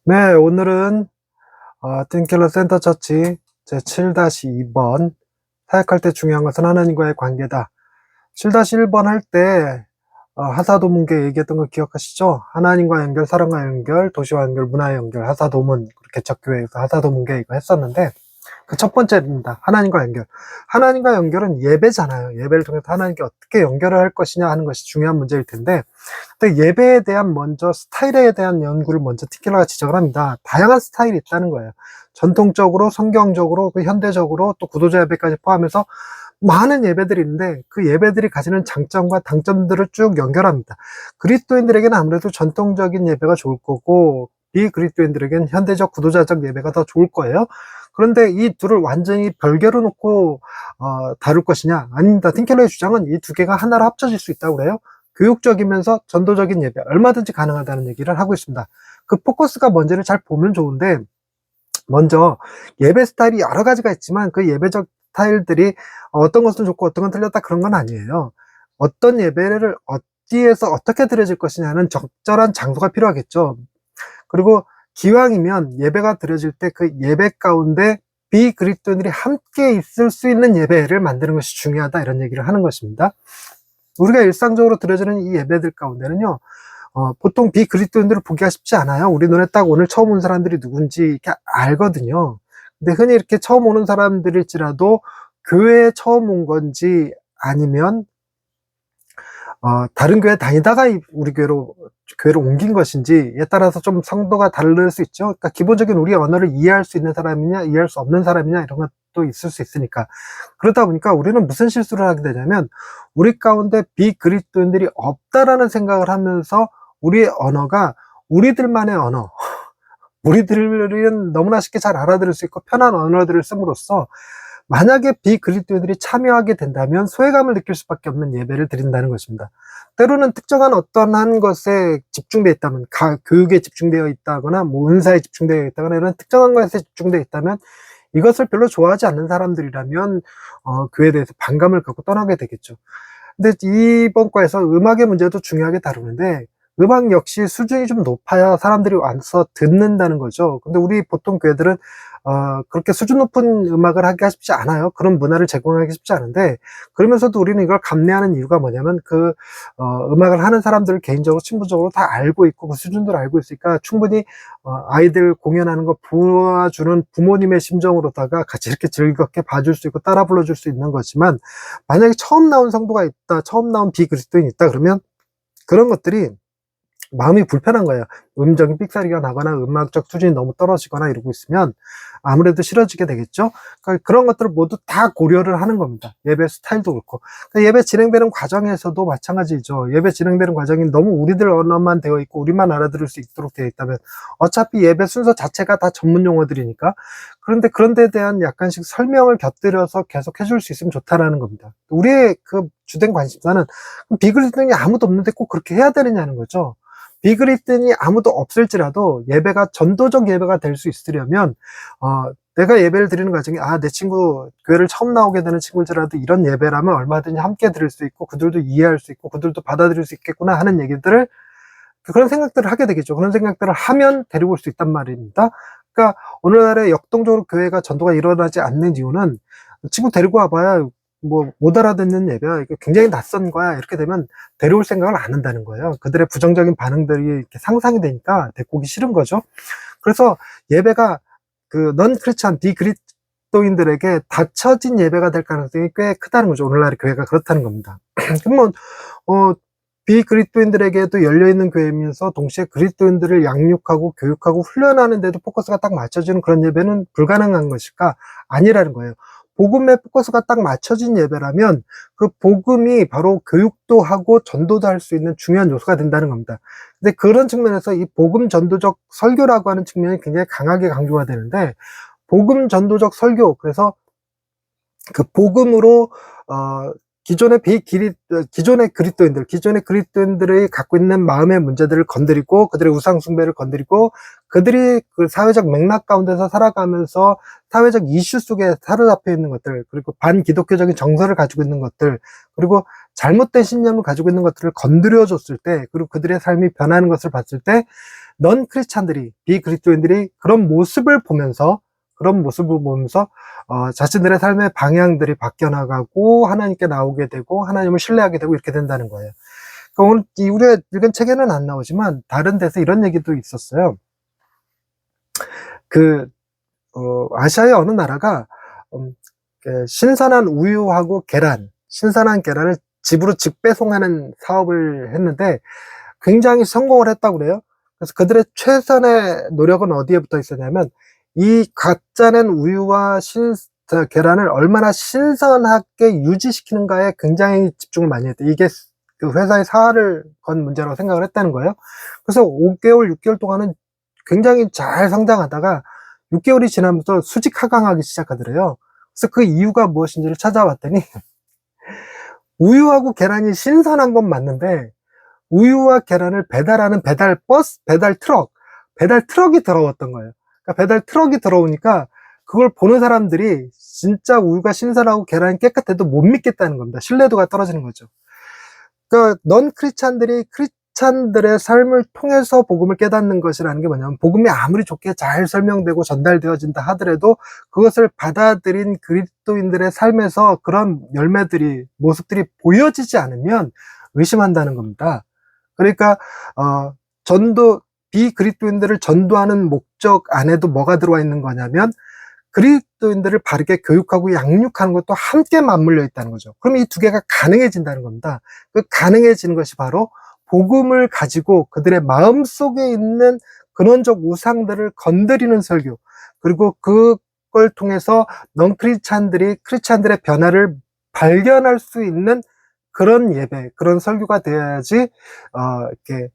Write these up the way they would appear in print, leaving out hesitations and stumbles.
네, 오늘은 틴킬러 센터 처치 제7-2번 사역할 때 중요한 것은 하나님과의 관계다. 7-1번 할 때 하사도문계 얘기했던 거 기억하시죠? 하나님과 연결, 사람과 연결, 도시와 연결, 문화의 연결, 하사도문, 개척교회에서 하사도문계 이거 했었는데 그 첫 번째입니다. 하나님과 연결. 하나님과 연결은 예배잖아요. 예배를 통해서 하나님께 어떻게 연결을 할 것이냐 하는 것이 중요한 문제일 텐데, 근데 예배에 대한 먼저 스타일에 대한 연구를 먼저 티킬러가 지적을 합니다. 다양한 스타일이 있다는 거예요. 전통적으로, 성경적으로, 현대적으로, 또 구도자 예배까지 포함해서 많은 예배들이 있는데 그 예배들이 가지는 장점과 단점들을 쭉 연결합니다. 그리스도인들에게는 아무래도 전통적인 예배가 좋을 거고 비그리스도인들에게는 현대적 구도자적 예배가 더 좋을 거예요. 그런데 이 둘을 완전히 별개로 놓고 다룰 것이냐? 아닙니다. 틴켈러의 주장은 이 두 개가 하나로 합쳐질 수 있다고 그래요. 교육적이면서 전도적인 예배 얼마든지 가능하다는 얘기를 하고 있습니다. 그 포커스가 뭔지를 잘 보면 좋은데, 먼저 예배 스타일이 여러 가지가 있지만 그 예배적 스타일들이 어떤 것은 좋고 어떤 건 틀렸다 그런 건 아니에요. 어떤 예배를 어디에서 어떻게 드려질 것이냐는 적절한 장소가 필요하겠죠. 그리고 기왕이면 예배가 드려질 때 그 예배 가운데 비그리스도인들이 함께 있을 수 있는 예배를 만드는 것이 중요하다, 이런 얘기를 하는 것입니다. 우리가 일상적으로 드려지는 이 예배들 가운데는요, 보통 비그리스도인들을 보기가 쉽지 않아요. 우리 눈에 딱 오늘 처음 온 사람들이 누군지 이렇게 알거든요. 근데 흔히 이렇게 처음 오는 사람들일지라도 교회에 처음 온 건지 아니면 다른 교회 다니다가 우리 교회로 옮긴 것인지에 따라서 좀 성도가 다를 수 있죠. 그러니까 기본적인 우리 언어를 이해할 수 있는 사람이냐, 이해할 수 없는 사람이냐, 이런 것도 있을 수 있으니까. 그러다 보니까 우리는 무슨 실수를 하게 되냐면, 우리 가운데 비그리스도인들이 없다라는 생각을 하면서 우리의 언어가 우리들만의 언어, 우리들은 너무나 쉽게 잘 알아들을 수 있고 편한 언어들을 씀으로써 만약에 비그리스도인들이 참여하게 된다면 소외감을 느낄 수밖에 없는 예배를 드린다는 것입니다. 때로는 특정한 어떤 한 것에 집중되어 있다면, 교육에 집중되어 있다거나 뭐 은사에 집중되어 있다거나 이런 특정한 것에 집중되어 있다면, 이것을 별로 좋아하지 않는 사람들이라면 교회에 대해서 반감을 갖고 떠나게 되겠죠. 근데 이번 과에서 음악의 문제도 중요하게 다루는데, 음악 역시 수준이 좀 높아야 사람들이 와서 듣는다는 거죠. 근데 우리 보통 교회들은 그렇게 수준 높은 음악을 하기가 쉽지 않아요. 그런 문화를 제공하기 쉽지 않은데, 그러면서도 우리는 이걸 감내하는 이유가 뭐냐면, 음악을 하는 사람들을 개인적으로 친부적으로 다 알고 있고 그 수준들을 알고 있으니까 충분히 아이들 공연하는 거 보아주는 부모님의 심정으로다가 같이 이렇게 즐겁게 봐줄 수 있고 따라 불러줄 수 있는 거지만, 만약에 처음 나온 성도가 있다, 처음 나온 비그리스도인이 있다 그러면 그런 것들이 마음이 불편한 거예요. 음적인 삑사리가 나거나 음악적 수준이 너무 떨어지거나 이러고 있으면 아무래도 싫어지게 되겠죠. 그러니까 그런 것들을 모두 다 고려를 하는 겁니다. 예배 스타일도 그렇고. 그러니까 예배 진행되는 과정에서도 마찬가지죠. 예배 진행되는 과정이 너무 우리들 언어만 되어 있고 우리만 알아들을 수 있도록 되어 있다면 어차피 예배 순서 자체가 다 전문 용어들이니까, 그런데 그런 데 대한 약간씩 설명을 곁들여서 계속 해줄 수 있으면 좋다라는 겁니다. 우리의 그 주된 관심사는 비그리스도인이 아무도 없는데 꼭 그렇게 해야 되느냐는 거죠. 비그리스도인이 아무도 없을지라도 예배가 전도적 예배가 될 수 있으려면 내가 예배를 드리는 과정에 내 친구 교회를 처음 나오게 되는 친구들이라도 이런 예배라면 얼마든지 함께 드릴 수 있고 그들도 이해할 수 있고 그들도 받아들일 수 있겠구나 하는 얘기들을, 그런 생각들을 하게 되겠죠. 그런 생각들을 하면 데리고 올 수 있단 말입니다. 그러니까 오늘날에 역동적으로 교회가 전도가 일어나지 않는 이유는, 친구 데리고 와봐야 뭐 못 알아듣는 예배야, 이게 굉장히 낯선 거야, 이렇게 되면 데려올 생각을 안 한다는 거예요. 그들의 부정적인 반응들이 이렇게 상상이 되니까 데리고 오기 싫은 거죠. 그래서 예배가 넌 크리스찬 비그리스도인들에게 닫혀진 예배가 될 가능성이 꽤 크다는 거죠. 오늘날의 교회가 그렇다는 겁니다. 그러면 비그리스도인들에게도 열려있는 교회이면서 동시에 그리스도인들을 양육하고 교육하고 훈련하는 데도 포커스가 딱 맞춰지는 그런 예배는 불가능한 것일까? 아니라는 거예요. 복음에 포커스가 딱 맞춰진 예배라면 그 복음이 바로 교육도 하고 전도도 할 수 있는 중요한 요소가 된다는 겁니다. 근데 그런 측면에서 이 복음 전도적 설교라고 하는 측면이 굉장히 강하게 강조가 되는데, 복음 전도적 설교, 그래서 그 복음으로 기존의 그리스도인들, 기존의 그리스도인들이 갖고 있는 마음의 문제들을 건드리고 그들의 우상 숭배를 건드리고 그들이 그 사회적 맥락 가운데서 살아가면서 사회적 이슈 속에 사로잡혀 있는 것들, 그리고 반기독교적인 정서를 가지고 있는 것들, 그리고 잘못된 신념을 가지고 있는 것들을 건드려 줬을 때, 그리고 그들의 삶이 변하는 것을 봤을 때, 넌 크리스찬들이, 비그리스도인들이 그런 모습을 보면서 자신들의 삶의 방향들이 바뀌어 나가고 하나님께 나오게 되고 하나님을 신뢰하게 되고 이렇게 된다는 거예요. 그러니까 오늘 우리가 읽은 책에는 안 나오지만 다른 데서 이런 얘기도 있었어요. 아시아의 어느 나라가 신선한 우유하고 신선한 계란을 집으로 직배송하는 사업을 했는데 굉장히 성공을 했다고 그래요. 그래서 그들의 최선의 노력은 어디에 붙어 있었냐면, 이 가짜낸 우유와 계란을 얼마나 신선하게 유지시키는가에 굉장히 집중을 많이 했대. 이게 그 회사의 사활을 건 문제라고 생각을 했다는 거예요. 그래서 5개월, 6개월 동안은 굉장히 잘 성장하다가 6개월이 지나면서 수직 하강하기 시작하더래요. 그래서 그 이유가 무엇인지를 찾아봤더니 우유하고 계란이 신선한 건 맞는데 우유와 계란을 배달하는 배달 트럭이 들어왔던 거예요. 그러니까 배달 트럭이 들어오니까 그걸 보는 사람들이 진짜 우유가 신선하고 계란이 깨끗해도 못 믿겠다는 겁니다. 신뢰도가 떨어지는 거죠. 그러니까 넌 크리스찬들의 삶을 통해서 복음을 깨닫는 것이라는 게 뭐냐면, 복음이 아무리 좋게 잘 설명되고 전달되어진다 하더라도 그것을 받아들인 그리스도인들의 삶에서 그런 모습들이 보여지지 않으면 의심한다는 겁니다. 그러니까 비그리스도인들을 전도하는 목적 안에도 뭐가 들어와 있는 거냐면, 그리스도인들을 바르게 교육하고 양육하는 것도 함께 맞물려 있다는 거죠. 그럼 이 두 개가 가능해진다는 겁니다. 그 가능해지는 것이 바로 복음을 가지고 그들의 마음속에 있는 근원적 우상들을 건드리는 설교, 그리고 그걸 통해서 넌 크리스찬들의 변화를 발견할 수 있는 그런 예배, 그런 설교가 돼야지 이렇게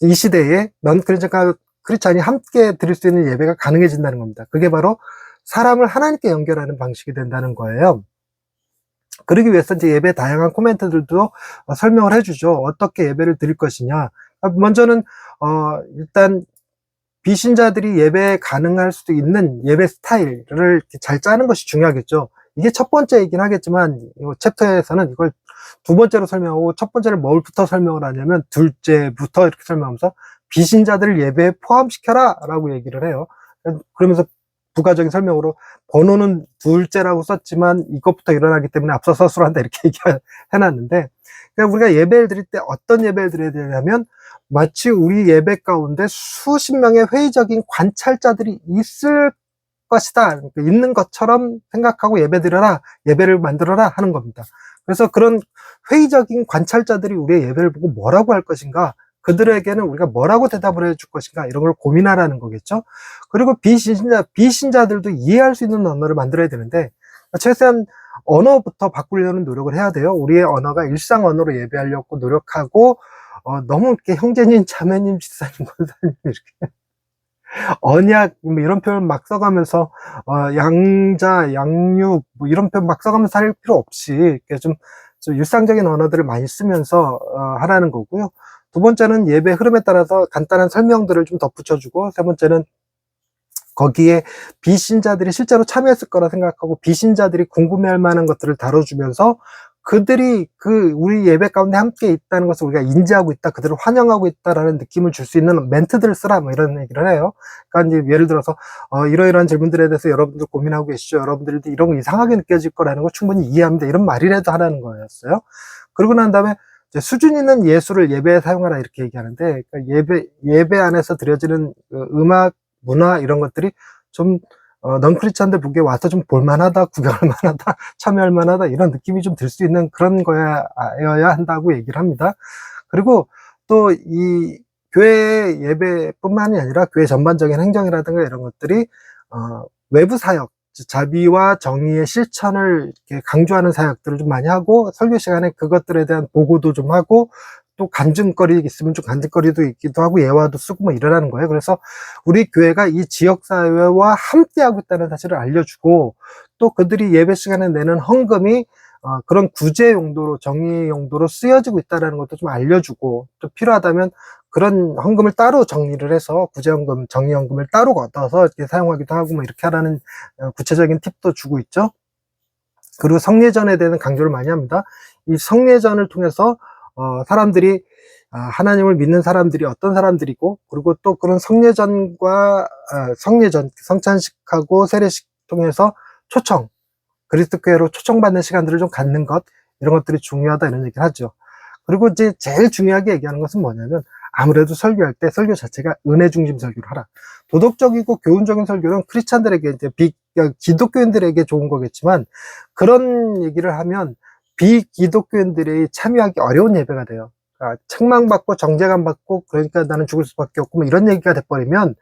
이 시대에 넌 크리스찬이 함께 드릴 수 있는 예배가 가능해진다는 겁니다. 그게 바로 사람을 하나님께 연결하는 방식이 된다는 거예요. 그러기 위해서 이제 예배 다양한 코멘트들도 설명을 해주죠. 어떻게 예배를 드릴 것이냐. 먼저는 일단 비신자들이 예배 가능할 수도 있는 예배 스타일을 잘 짜는 것이 중요하겠죠. 이게 첫 번째이긴 하겠지만, 이 챕터에서는 이걸 두 번째로 설명하고, 첫 번째를 뭘부터 설명을 하냐면 둘째부터 이렇게 설명하면서 비신자들을 예배에 포함시켜라 라고 얘기를 해요. 그러면서 부가적인 설명으로 번호는 둘째라고 썼지만 이것부터 일어나기 때문에 앞서 서술을 한다 이렇게 얘기해놨는데, 그러니까 우리가 예배를 드릴 때 어떤 예배를 드려야 되냐면, 마치 우리 예배 가운데 수십 명의 회의적인 관찰자들이 있을 것이다, 그러니까 있는 것처럼 생각하고 예배를 만들어라 하는 겁니다. 그래서 그런 회의적인 관찰자들이 우리의 예배를 보고 뭐라고 할 것인가, 그들에게는 우리가 뭐라고 대답을 해줄 것인가, 이런 걸 고민하라는 거겠죠. 그리고 비신자들도 이해할 수 있는 언어를 만들어야 되는데, 최소한 언어부터 바꾸려는 노력을 해야 돼요. 우리의 언어가 일상 언어로 예배하려고 노력하고, 너무 이렇게 형제님, 자매님, 집사님, 권사님 이렇게 언약 뭐 이런 표현 막 써가면서 양자, 양육 뭐 이런 표현 막 써가면서 할 필요 없이 이렇게 좀 일상적인 언어들을 많이 쓰면서 하라는 거고요. 두 번째는 예배 흐름에 따라서 간단한 설명들을 좀 덧붙여주고, 세 번째는 거기에 비신자들이 실제로 참여했을 거라 생각하고 비신자들이 궁금해할 만한 것들을 다뤄주면서 그들이 우리 예배 가운데 함께 있다는 것을 우리가 인지하고 있다, 그들을 환영하고 있다라는 느낌을 줄 수 있는 멘트들을 쓰라, 뭐 이런 얘기를 해요. 그러니까 이제 예를 들어서 이러이러한 질문들에 대해서 여러분들 고민하고 계시죠. 여러분들도 이런 거 이상하게 느껴질 거라는 거 충분히 이해합니다. 이런 말이라도 하라는 거였어요. 그러고 난 다음에 이제 수준 있는 예술을 예배에 사용하라 이렇게 얘기하는데, 그러니까 예배 안에서 드려지는 음악, 문화 이런 것들이 좀 넌 크리스찬들 보기에 와서 좀 볼만하다, 구경할 만하다, 참여할 만하다, 이런 느낌이 좀 들 수 있는 그런 거여야 한다고 얘기를 합니다. 그리고 또 이 교회 예배뿐만이 아니라 교회 전반적인 행정이라든가 이런 것들이 외부 사역, 자비와 정의의 실천을 이렇게 강조하는 사역들을 좀 많이 하고, 설교 시간에 그것들에 대한 보고도 좀 하고, 또 간증거리 있으면 좀 간증거리도 있기도 하고 예화도 쓰고 뭐 이러라는 거예요. 그래서 우리 교회가 이 지역사회와 함께하고 있다는 사실을 알려주고, 또 그들이 예배 시간에 내는 헌금이 그런 구제 용도로, 정의 용도로 쓰여지고 있다는 것도 좀 알려주고, 또 필요하다면 그런 헌금을 따로 정리를 해서 구제헌금, 정의헌금을 따로 걷어서 이렇게 사용하기도 하고 뭐 이렇게 하라는 구체적인 팁도 주고 있죠. 그리고 성례전에 대한 강조를 많이 합니다. 이 성례전을 통해서 사람들이 하나님을 믿는 사람들이 어떤 사람들이고, 그리고 또 그런 성례전과 성례전, 성찬식하고 세례식 통해서 그리스도교회로 초청받는 시간들을 좀 갖는 것, 이런 것들이 중요하다, 이런 얘기를 하죠. 그리고 이제 제일 중요하게 얘기하는 것은 뭐냐면, 아무래도 설교할 때 설교 자체가 은혜 중심 설교를 하라. 도덕적이고 교훈적인 설교는 크리스찬들에게, 이제 기독교인들에게 좋은 거겠지만, 그런 얘기를 하면 비기독교인들이 참여하기 어려운 예배가 돼요. 그러니까 책망받고 정죄감 받고, 그러니까 나는 죽을 수밖에 없고, 뭐 이런 얘기가 돼버리면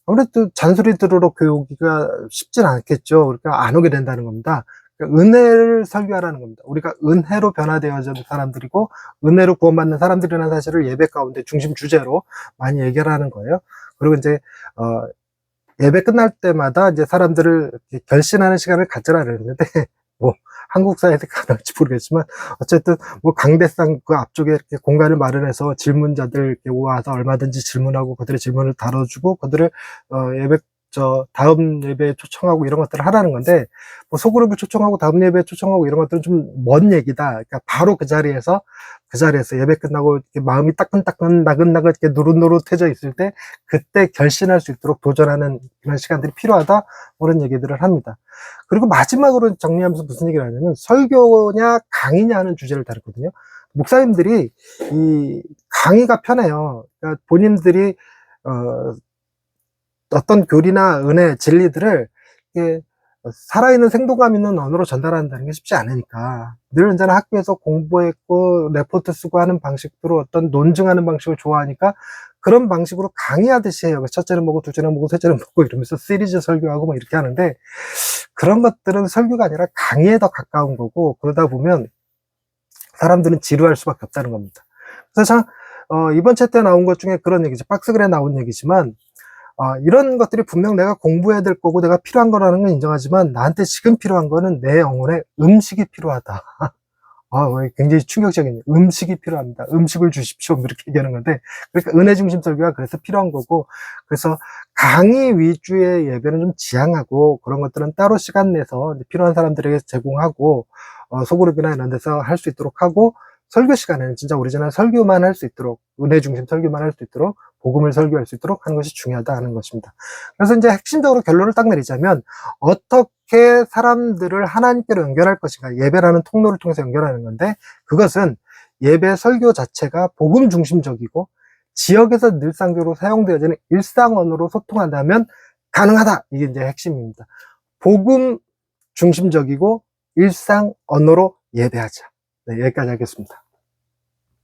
아무래도 잔소리 들으러 교회 오기가 쉽진 않겠죠. 그러니까 안 오게 된다는 겁니다. 그러니까 은혜를 설교하라는 겁니다. 우리가 은혜로 변화되어진 사람들이고 은혜로 구원받는 사람들이라는 사실을 예배 가운데 중심 주제로 많이 얘기하는 거예요. 그리고 이제 예배 끝날 때마다 이제 사람들을 결신하는 시간을 가져라 그랬는데, 뭐 한국 사회에서 가능할지 모르겠지만, 어쨌든 뭐 강대상 그 앞쪽에 이렇게 공간을 마련해서 질문자들 이렇게 와서 얼마든지 질문하고 그들의 질문을 다뤄주고 그들을 다음 예배에 초청하고 이런 것들을 하라는 건데, 뭐 소그룹을 초청하고 다음 예배에 초청하고 이런 것들은 좀 먼 얘기다. 그러니까 바로 그 자리에서 예배 끝나고 이렇게 마음이 따끈따끈 나긋나긋 이렇게 노릇노릇해져 있을 때 그때 결신할 수 있도록 도전하는 그런 시간들이 필요하다, 그런 얘기들을 합니다. 그리고 마지막으로 정리하면서 무슨 얘기를 하냐면, 설교냐 강의냐 하는 주제를 다뤘거든요. 목사님들이 이 강의가 편해요. 그러니까 본인들이 어떤 교리나 은혜, 진리들을 이렇게 살아있는 생동감 있는 언어로 전달한다는 게 쉽지 않으니까, 늘 언제나 학교에서 공부했고 레포트 쓰고 하는 방식으로 어떤 논증하는 방식을 좋아하니까 그런 방식으로 강의하듯이 해요. 첫째는 뭐고 둘째는 뭐고 셋째는 뭐고 이러면서 시리즈 설교하고 뭐 이렇게 하는데, 그런 것들은 설교가 아니라 강의에 더 가까운 거고, 그러다 보면 사람들은 지루할 수밖에 없다는 겁니다. 그래서 이번 챕터에 나온 것 중에 그런 얘기죠. 박스글에 나온 얘기지만, 이런 것들이 분명 내가 공부해야 될 거고 내가 필요한 거라는 건 인정하지만, 나한테 지금 필요한 거는 내 영혼에 음식이 필요하다. 굉장히 충격적인, 음식이 필요합니다. 음식을 주십시오. 이렇게 얘기하는 건데, 그러니까 은혜 중심 설교가 그래서 필요한 거고, 그래서 강의 위주의 예배는 좀 지양하고, 그런 것들은 따로 시간 내서 필요한 사람들에게 제공하고, 소그룹이나 이런 데서 할 수 있도록 하고, 설교 시간에는 진짜 오리지널 설교만 할 수 있도록, 은혜 중심 설교만 할 수 있도록, 복음을 설교할 수 있도록 하는 것이 중요하다 하는 것입니다. 그래서 이제 핵심적으로 결론을 딱 내리자면, 어떻게 사람들을 하나님께로 연결할 것인가, 예배라는 통로를 통해서 연결하는 건데, 그것은 예배 설교 자체가 복음 중심적이고 지역에서 일상적으로 사용되어지는 일상 언어로 소통한다면 가능하다. 이게 이제 핵심입니다. 복음 중심적이고 일상 언어로 예배하자. 네, 여기까지 하겠습니다.